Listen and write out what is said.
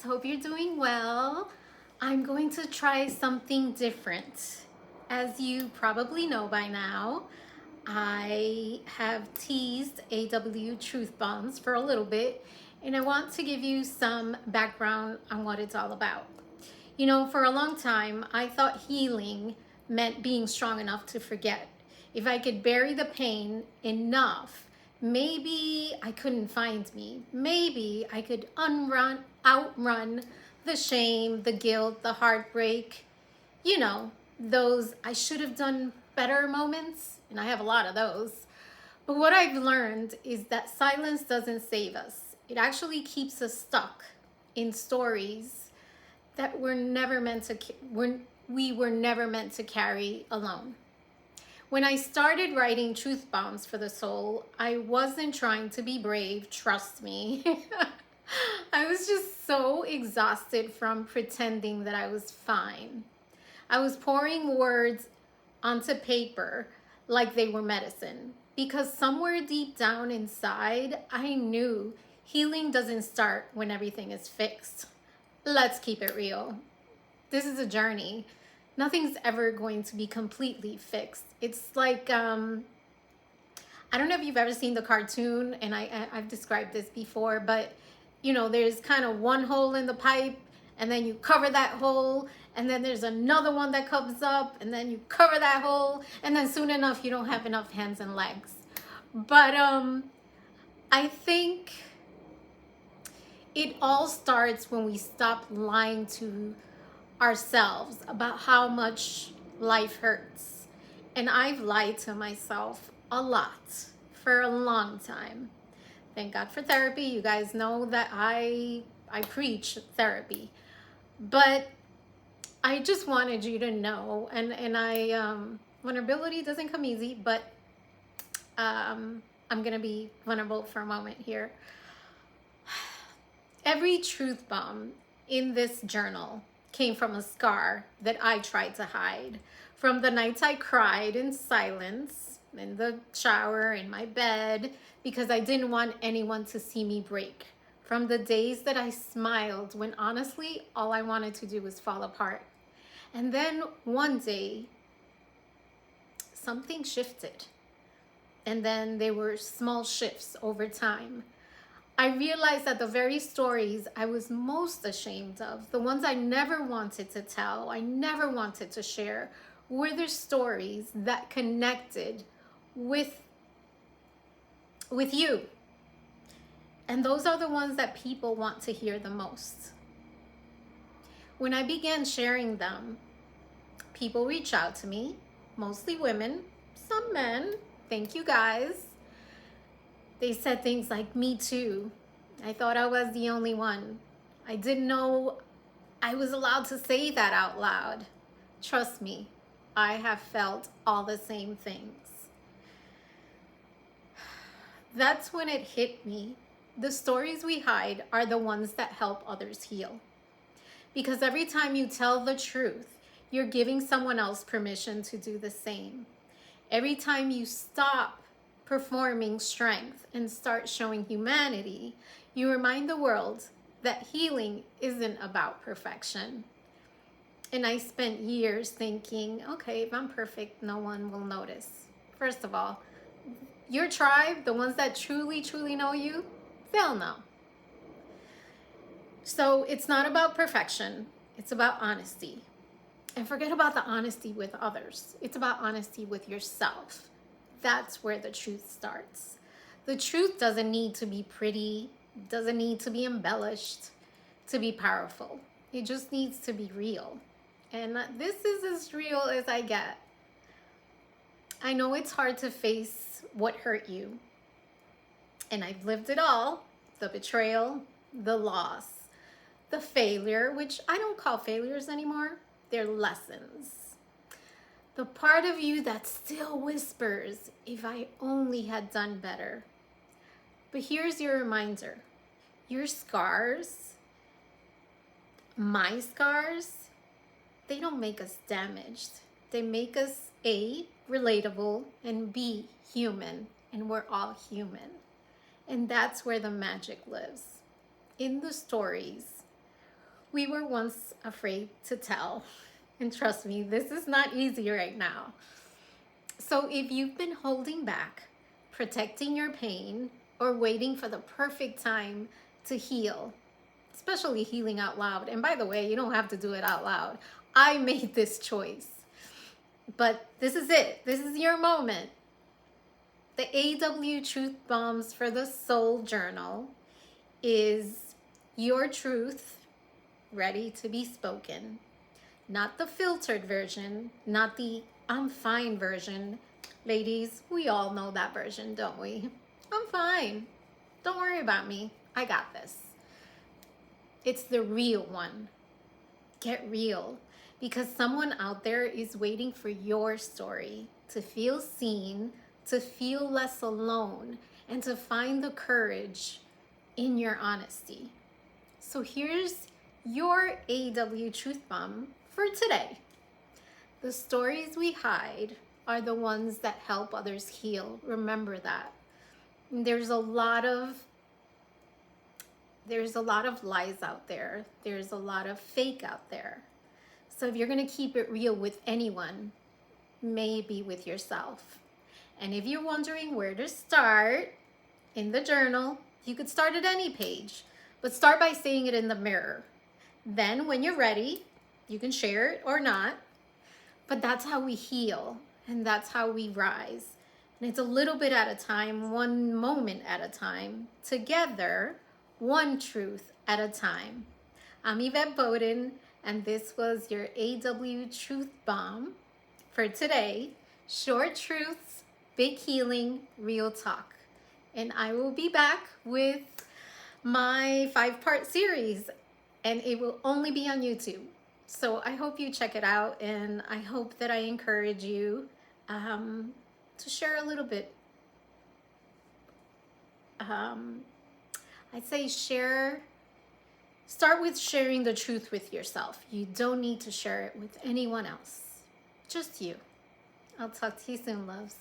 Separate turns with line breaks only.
Hope you're doing well. I'm going to try something different. As you probably know by now, I have teased AW Truth Bombs for a little bit, and I want to give you some background on what it's all about. You know, for a long time, I thought healing meant being strong enough to forget. If I could bury the pain enough, maybe I couldn't find me. Maybe I could outrun the shame, the guilt, the heartbreak. You know, those I should have done better moments, and I have a lot of those. But what I've learned is that silence doesn't save us. It actually keeps us stuck in stories that we were never meant to carry alone. When I started writing Truth Bombs for the Soul, I wasn't trying to be brave, trust me. I was just so exhausted from pretending that I was fine. I was pouring words onto paper like they were medicine, because somewhere deep down inside, I knew healing doesn't start when everything is fixed. Let's keep it real. This is a journey. Nothing's ever going to be completely fixed. It's like, I don't know if you've ever seen the cartoon, and I've described this before, but you know, there's kind of one hole in the pipe, and then you cover that hole, and then there's another one that comes up, and then you cover that hole, and then soon enough, you don't have enough hands and legs. But I think it all starts when we stop lying to ourselves about how much life hurts. And I've lied to myself a lot for a long time. Thank God for therapy. You guys know that I preach therapy. But I just wanted you to know, and vulnerability doesn't come easy, but I'm gonna be vulnerable for a moment here. Every truth bomb in this journal came from a scar that I tried to hide. From the nights I cried in silence, in the shower, in my bed, because I didn't want anyone to see me break. From the days that I smiled when honestly, all I wanted to do was fall apart. And then one day, something shifted. And then there were small shifts over time. I realized that the very stories I was most ashamed of, the ones I never wanted to tell, I never wanted to share, were the stories that connected with you. And those are the ones that people want to hear the most. When I began sharing them, people reached out to me, mostly women, some men. Thank you guys. They said things like, me too. I thought I was the only one. I didn't know I was allowed to say that out loud. Trust me, I have felt all the same things. That's when it hit me. The stories we hide are the ones that help others heal. Because every time you tell the truth, you're giving someone else permission to do the same. Every time you stop performing strength and start showing humanity, you remind the world that healing isn't about perfection. And I spent years thinking, okay, if I'm perfect, no one will notice. First of all, your tribe, the ones that truly, truly know you, they'll know. So it's not about perfection, it's about honesty. And forget about the honesty with others. It's about honesty with yourself. That's where the truth starts. The truth doesn't need to be pretty, doesn't need to be embellished to be powerful. It just needs to be real. And this is as real as I get. I know it's hard to face what hurt you. And I've lived it all. The betrayal, the loss, the failure, which I don't call failures anymore. They're lessons. The part of you that still whispers, if I only had done better. But here's your reminder. Your scars, my scars, they don't make us damaged. They make us A, relatable, and B, human. And we're all human. And that's where the magic lives. In the stories we were once afraid to tell. And trust me, this is not easy right now. So if you've been holding back, protecting your pain, or waiting for the perfect time to heal, especially healing out loud, and by the way, you don't have to do it out loud. I made this choice. But this is it. This is your moment. The AW Truth Bombs for the Soul Journal is your truth ready to be spoken. Not the filtered version, not the I'm fine version. Ladies, we all know that version, don't we? I'm fine. Don't worry about me. I got this. It's the real one. Get real, because someone out there is waiting for your story to feel seen, to feel less alone, and to find the courage in your honesty. So here's your AW Truth Bomb for today. The stories we hide are the ones that help others heal. Remember that. There's a lot of lies out there. There's a lot of fake out there. So if you're going to keep it real with anyone, maybe with yourself. And if you're wondering where to start in the journal, you could start at any page, but start by saying it in the mirror. Then when you're ready, you can share it or not. But that's how we heal, and that's how we rise. And it's a little bit at a time, one moment at a time, together, one truth at a time. I'm Yvette Bodden, and this was your AW Truth Bomb for today. Short truths, big healing, real talk. And I will be back with my 5-part series, and it will only be on YouTube. So I hope you check it out, and I hope that I encourage you to share a little bit. I'd say start with sharing the truth with yourself. You don't need to share it with anyone else, just you. I'll talk to you soon, loves.